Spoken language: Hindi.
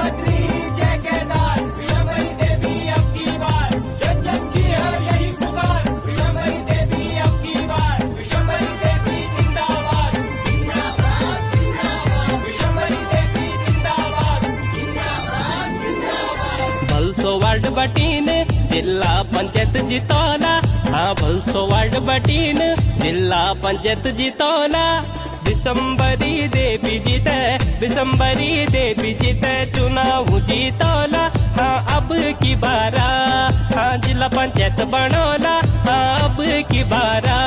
जगदात्री जय केदार, विश्वम्भरी देवी अब की बार, जन जन की है यही पुकार, विश्वम्भरी देवी अब की बार, विश्वम्भरी देवी जिंदाबाद जिंदाबाद जिंदाबाद, विश्वम्भरी देवी जिंदाबाद जिंदाबाद जिंदाबाद। भलसो वार्ड बटीन जिल्हा पंचायत जितवला, हा भलसो वार्ड बटीन जिल्हा पंचायत जितवला। विश्वम्भरी देवी जीते, विश्वम्भरी देवी जीते, चुनाव जीतवला। हाँ अब की बारा, हाँ जिला पंचायत बनवला, हाँ अब की बारा।